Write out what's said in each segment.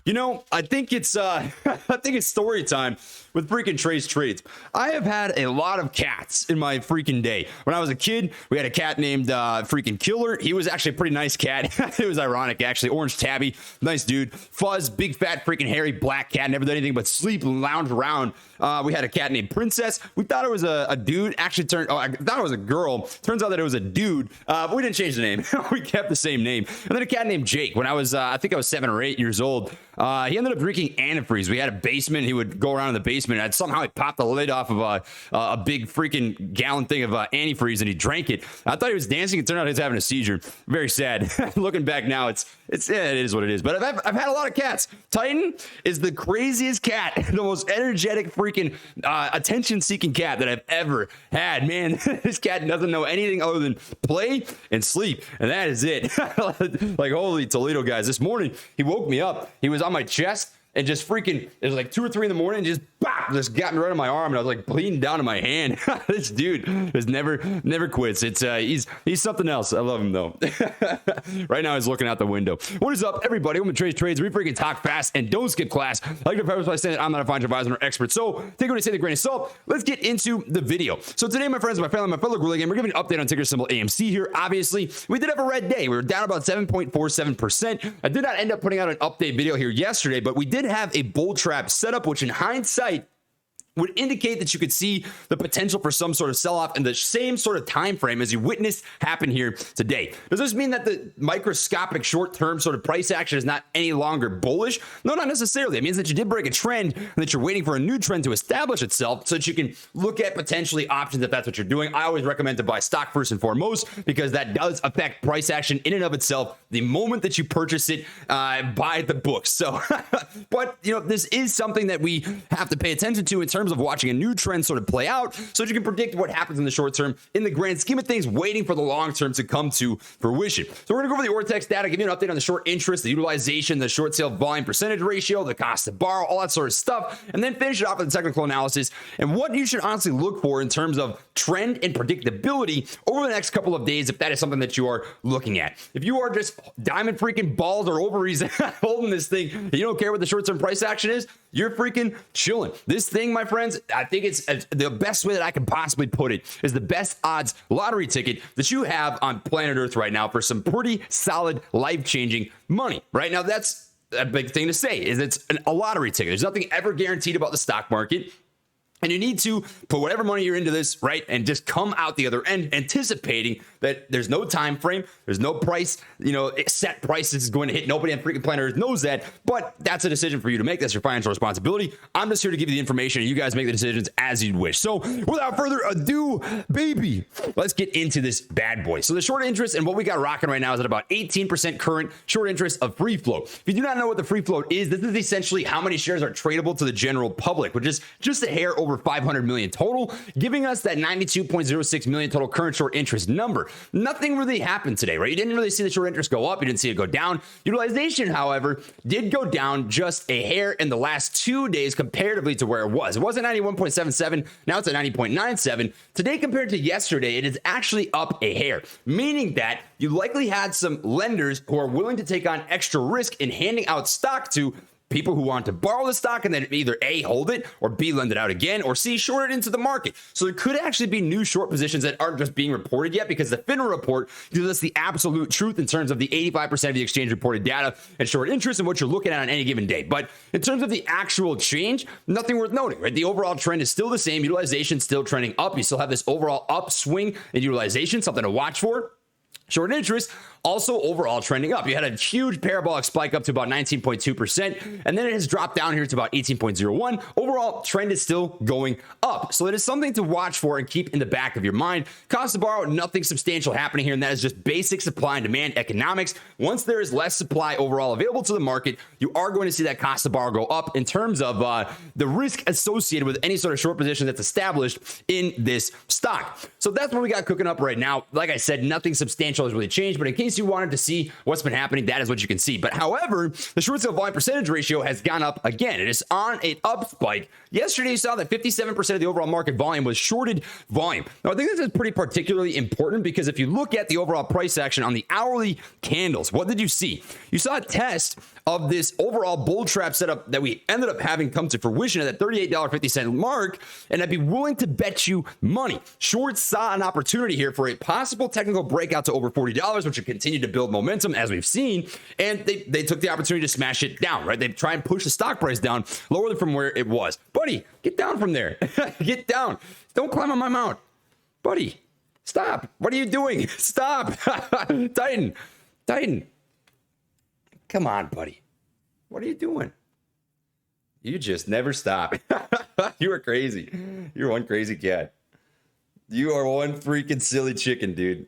I think it's I think it's story time with freaking Trace Trades. I have had a lot of cats in my freaking day. When I was a kid, we had a cat named freaking Killer. He was actually a pretty nice cat. It was ironic, actually. Orange Tabby, nice dude. Fuzz, big fat freaking hairy black cat, never did anything but sleep and lounge around. We had a cat named Princess. We thought it was a dude. Actually I thought it was a girl. Turns out that it was a dude. But we didn't change the name. We kept the same name. And then a cat named Jake. When I was, I think I was 7 or 8 years old. He ended up drinking antifreeze. We had a basement. He would go around in the basement, and somehow he popped the lid off of a big freaking gallon thing of antifreeze, and he drank it. I thought he was dancing. It turned out he was having a seizure. Very sad. Looking back now, it is what it is. But I've had a lot of cats. Titan is the craziest cat, the most energetic freaking attention-seeking cat that I've ever had. Man, this cat doesn't know anything other than play and sleep, and that is it. Like, holy Toledo, guys. This morning, he woke me up. He was on my chest and just freaking, it was like 2 or 3 in the morning, and just got me right on my arm, and I was like bleeding down to my hand. This dude is never quits. It's he's something else. I love him though. Right now he's looking out the window. What is up, everybody? I'm Trace Trades. We freaking talk fast and don't skip class. I like to preface by saying that I'm not a financial advisor or expert, so take what I say with a grain of salt. Let's get into the video. So today, my friends, my family, my fellow Gorilla Gang, we're giving an update on ticker symbol AMC here. Obviously, we did have a red day. We were down about 7.47%. I did not end up putting out an update video here yesterday, but we did have a bull trap setup, which in hindsight would indicate that you could see the potential for some sort of sell-off in the same sort of time frame as you witnessed happen here today. Does this mean that the microscopic short-term sort of price action is not any longer bullish? No, not necessarily. It means that you did break a trend and that you're waiting for a new trend to establish itself so that you can look at potentially options if that's what you're doing. I always recommend to buy stock first and foremost because that does affect price action in and of itself the moment that you purchase it by the books. So, but this is something that we have to pay attention to in terms of watching a new trend sort of play out so that you can predict what happens in the short term in the grand scheme of things, waiting for the long term to come to fruition. So we're going to go over the Ortex data, give you an update on the short interest, the utilization, the short sale volume percentage ratio, the cost to borrow, all that sort of stuff, and then finish it off with the technical analysis and what you should honestly look for in terms of trend and predictability over the next couple of days if that is something that you are looking at. If you are just diamond freaking balls or ovaries holding this thing, and you don't care what the short-term price action is, you're freaking chilling. This thing, my friends, I think it's the best way that I can possibly put it is the best odds lottery ticket that you have on planet Earth right now for some pretty solid life-changing money. Right now, that's a big thing to say is it's a lottery ticket. There's nothing ever guaranteed about the stock market. And you need to put whatever money you're into this, right? And just come out the other end anticipating that there's no time frame, there's no price, set price is going to hit. Nobody on freaking planet Earth knows that, but that's a decision for you to make. That's your financial responsibility. I'm just here to give you the information and you guys make the decisions as you'd wish. So without further ado, baby, let's get into this bad boy. So the short interest and what we got rocking right now is at about 18% current short interest of free float. If you do not know what the free float is, this is essentially how many shares are tradable to the general public, which is just a hair over 500 million total, giving us that 92.06 million total current short interest number. Nothing really happened today, right? You didn't really see the short interest go up. You didn't see it go down. Utilization, however, did go down just a hair in the last 2 days comparatively to where it was. It was at 91.77. Now it's at 90.97. Today compared to yesterday, it is actually up a hair, meaning that you likely had some lenders who are willing to take on extra risk in handing out stock to people who want to borrow the stock and then either A, hold it, or B, lend it out again, or C, short it into the market. So there could actually be new short positions that aren't just being reported yet because the FINRA report gives us the absolute truth in terms of the 85% of the exchange reported data and short interest and what you're looking at on any given day. But in terms of the actual change, nothing worth noting, right? The overall trend is still the same. Utilization still trending up. You still have this overall upswing in utilization, something to watch for. Short interest also overall trending up. You had a huge parabolic spike up to about 19.2%, and then it has dropped down here to about 18.01. Overall, trend is still going up. So it is something to watch for and keep in the back of your mind. Cost to borrow, nothing substantial happening here, and that is just basic supply and demand economics. Once there is less supply overall available to the market, you are going to see that cost to borrow go up in terms of the risk associated with any sort of short position that's established in this stock. So that's what we got cooking up right now. Like I said, nothing substantial has really changed, but in case you wanted to see what's been happening, that is what you can see. But however, the short sale volume percentage ratio has gone up again. It is on an up spike. Yesterday, you saw that 57% of the overall market volume was shorted volume. Now, I think this is pretty particularly important because if you look at the overall price action on the hourly candles, what did you see? You saw a test of this overall bull trap setup that we ended up having come to fruition at that $38.50 mark, and I'd be willing to bet you money. Shorts saw an opportunity here for a possible technical breakout to over $40, which would continue to build momentum as we've seen, and they took the opportunity to smash it down, right? They try and push the stock price down lower from where it was. Buddy, get down from there. Get down. Don't climb on my mount. Buddy, stop. What are you doing? Stop. Tighten. Come on, buddy. What are you doing? You just never stop. You are crazy. You're one crazy cat. You are one freaking silly chicken, dude.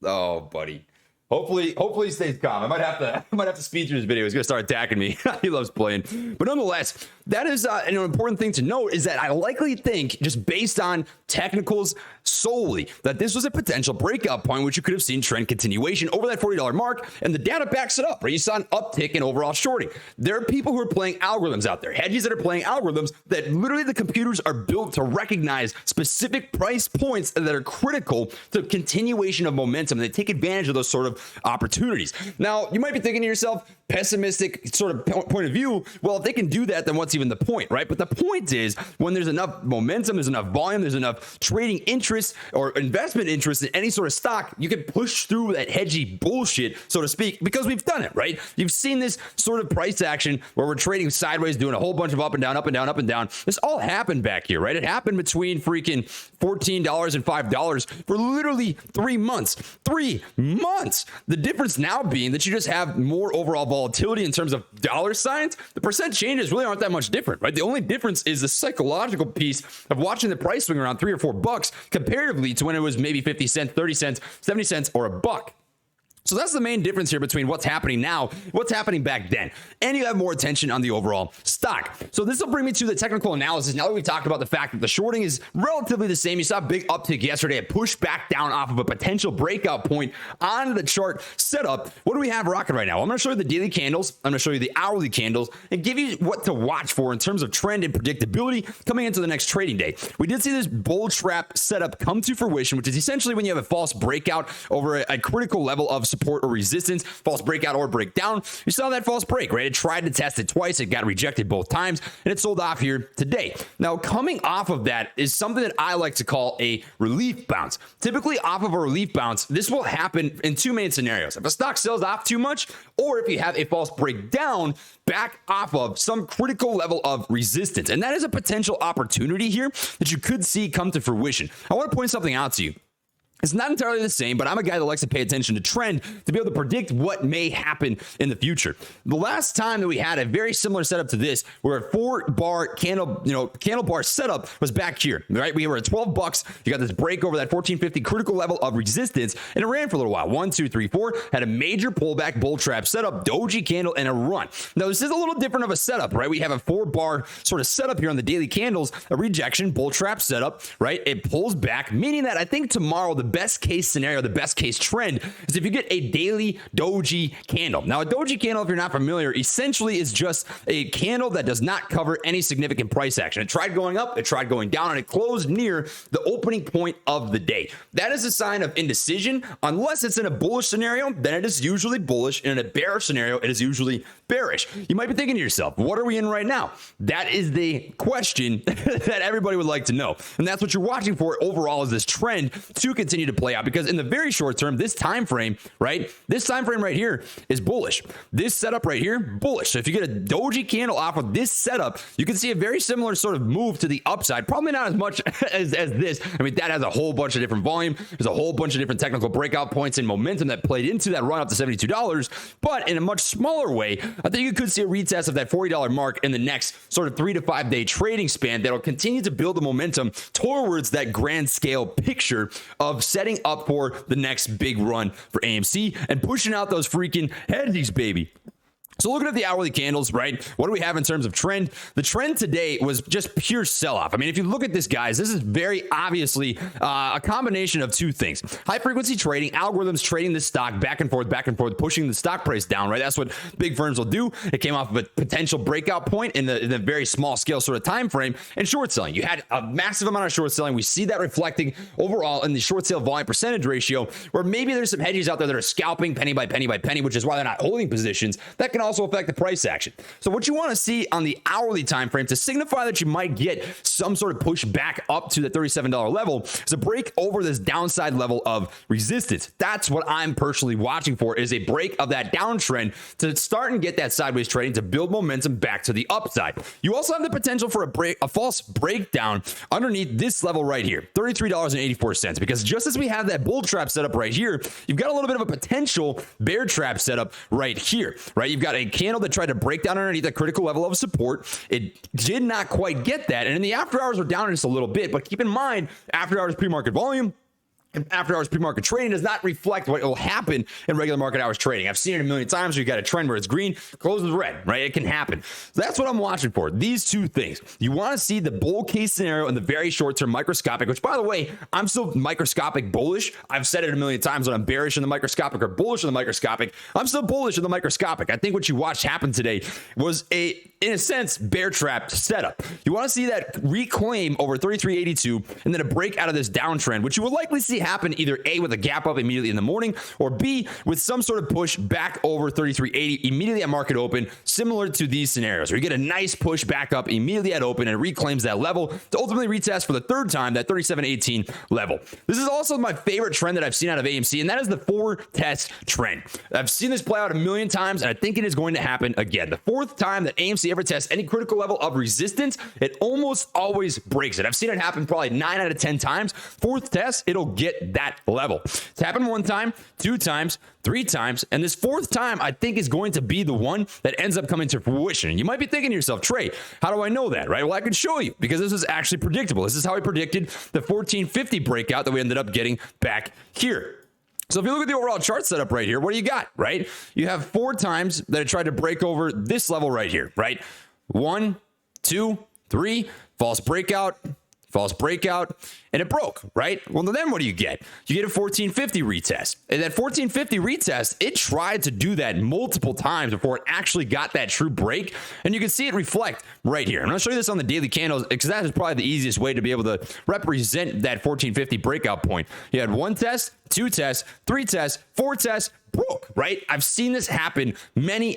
Oh, buddy. Hopefully he stays calm. I might have to speed through this video. He's gonna start attacking me. He loves playing. But nonetheless, that is an important thing to note, is that I likely think, just based on technicals solely, that this was a potential breakout point, which you could have seen trend continuation over that $40 mark, and the data backs it up, right? You saw an uptick in overall shorting. There are people who are playing algorithms out there, hedges that are playing algorithms that literally the computers are built to recognize specific price points that are critical to continuation of momentum. They take advantage of those sort of opportunities. Now, you might be thinking to yourself, pessimistic sort of point of view, well, if they can do that, then what's even the point, right? But the point is, when there's enough momentum, there's enough volume, there's enough trading interest or investment interest in any sort of stock, you can push through that hedgy bullshit, so to speak, because we've done it, right? You've seen this sort of price action where we're trading sideways, doing a whole bunch of up and down, up and down, up and down. This all happened back here, right? It happened between freaking $14 and $5 for literally 3 months. 3 months! The difference now being that you just have more overall volatility in terms of dollar signs. The percent changes really aren't that much different, right? The only difference is the psychological piece of watching the price swing around $3 or $4 comparatively to when it was maybe 50 cents, 30 cents, 70 cents, or a buck. So that's the main difference here between what's happening now, what's happening back then. And you have more attention on the overall stock. So this will bring me to the technical analysis. Now that we've talked about the fact that the shorting is relatively the same, you saw a big uptick yesterday, it pushed back down off of a potential breakout point on the chart setup. What do we have rocking right now? I'm going to show you the daily candles, I'm going to show you the hourly candles, and give you what to watch for in terms of trend and predictability coming into the next trading day. We did see this bull trap setup come to fruition, which is essentially when you have a false breakout over a critical level of support or resistance, false breakout or breakdown. You saw that false break, right? It tried to test it twice. It got rejected both times, and it sold off here today. Now, coming off of that is something that I like to call a relief bounce. Typically, off of a relief bounce, this will happen in two main scenarios. If a stock sells off too much, or if you have a false breakdown back off of some critical level of resistance. And that is a potential opportunity here that you could see come to fruition. I want to point something out to you. It's not entirely the same, but I'm a guy that likes to pay attention to trend to be able to predict what may happen in the future. The last time that we had a very similar setup to this, where a 4-bar candle bar setup was back here, right? We were at $12. You got this break over that 1450 critical level of resistance, and it ran for a little while. 1, 2, 3, 4, had a major pullback bull trap setup, doji candle, and a run. Now, this is a little different of a setup, right? We have a 4-bar sort of setup here on the daily candles, a rejection bull trap setup, right? It pulls back, meaning that I think tomorrow, the best case scenario, the best case trend is if you get a daily doji candle. Now, a doji candle, if you're not familiar, essentially is just a candle that does not cover any significant price action. It tried going up, it tried going down, and it closed near the opening point of the day. That is a sign of indecision. Unless it's in a bullish scenario, then it is usually bullish, and in a bearish scenario, it is usually bearish. You might be thinking to yourself, what are we in right now? That is the question that everybody would like to know. And that's what you're watching for overall, is this trend to continue to play out, because in the very short term, this time frame, right? This time frame right here is bullish. This setup right here, bullish. So if you get a doji candle off of this setup, you can see a very similar sort of move to the upside. Probably not as much as this. I mean, that has a whole bunch of different volume. There's a whole bunch of different technical breakout points and momentum that played into that run up to $72. But in a much smaller way, I think you could see a retest of that $40 mark in the next sort of 3 to 5 day trading span that'll continue to build the momentum towards that grand scale picture of setting up for the next big run for AMC and pushing out those freaking headies, baby. So looking at the hourly candles, right? What do we have in terms of trend? The trend today was just pure sell-off. I mean, if you look at this, guys, this is very obviously a combination of two things. High-frequency trading, algorithms trading the stock back and forth, pushing the stock price down, right? That's what big firms will do. It came off of a potential breakout point in the very small scale sort of time frame, and short selling. You had a massive amount of short selling. We see that reflecting overall in the short sale volume percentage ratio, where maybe there's some hedges out there that are scalping penny by penny by penny, which is why they're not holding positions. That can also affect the price action. So what you want to see on the hourly time frame to signify that you might get some sort of push back up to the $37 level is a break over this downside level of resistance. That's what I'm personally watching for, is a break of that downtrend to start and get that sideways trading to build momentum back to the upside. You also have the potential for a false breakdown underneath this level right here, $33.84, because just as we have that bull trap set up right here, you've got a little bit of a potential bear trap set up right here, right? You've got a candle that tried to break down underneath a critical level of support. It did not quite get that. And in the after hours, we're down just a little bit, but keep in mind, after hours pre-market volume, after hours pre-market trading does not reflect what will happen in regular market hours trading. I've seen it a million times where you got a trend where it's green, closes red, right? It can happen. So that's what I'm watching for. These two things. You want to see the bull case scenario and the very short-term microscopic, which, by the way, I'm still microscopic bullish. I've said it a million times when I'm bearish in the microscopic or bullish in the microscopic. I'm still bullish in the microscopic. I think what you watched happen today was in a sense, bear trap setup. You want to see that reclaim over 33.82 and then a break out of this downtrend, which you will likely see happen either A, with a gap up immediately in the morning, or B, with some sort of push back over 33.80 immediately at market open, similar to these scenarios where you get a nice push back up immediately at open and reclaims that level to ultimately retest for the third time that 37.18 level. This is also my favorite trend that I've seen out of AMC, and that is the 4-test trend. I've seen this play out a million times, and I think it is going to happen again. The fourth time that AMC ever tests any critical level of resistance, it almost always breaks it. I've seen it happen probably 9 out of 10 times. Fourth test, it'll get that level. It's happened 1 time, 2 times, 3 times, and this 4th time I think is going to be the one that ends up coming to fruition. And you might be thinking to yourself, Trey, how do I know that, right? Well, I can show you, because this is actually predictable. This is how I predicted the 1450 breakout that we ended up getting back here. So if you look at the overall chart setup right here, what do you got, right? You have 4 times that it tried to break over this level right here, right? 1, 2, 3, false breakout, and it broke, right? Well, then what do you get? You get a 1450 retest. And that 1450 retest, it tried to do that multiple times before it actually got that true break. And you can see it reflect right here. I'm going to show you this on the daily candles, because that is probably the easiest way to be able to represent that 1450 breakout point. You had 1 test, 2 tests, 3 tests, 4 tests, broke, right? I've seen this happen many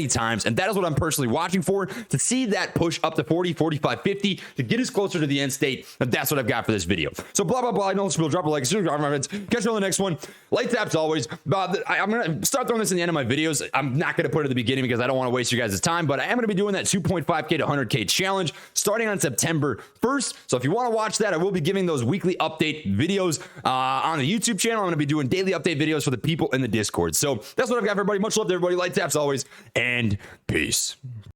times, and that is what I'm personally watching for, to see that push up to 40, 45, 50 to get us closer to the end state. And that's what I've got for this video. So blah, blah, blah. I know this will drop a like. Catch you on the next one. Light taps always. I'm going to start throwing this in the end of my videos. I'm not going to put it at the beginning because I don't want to waste you guys' time, but I am going to be doing that 2.5K to 100K challenge starting on September 1st. So if you want to watch that, I will be giving those weekly update videos on the YouTube channel. I'm going to be doing daily update videos for the people in the Discord. So that's what I've got for everybody. Much love to everybody. Light taps always, and peace.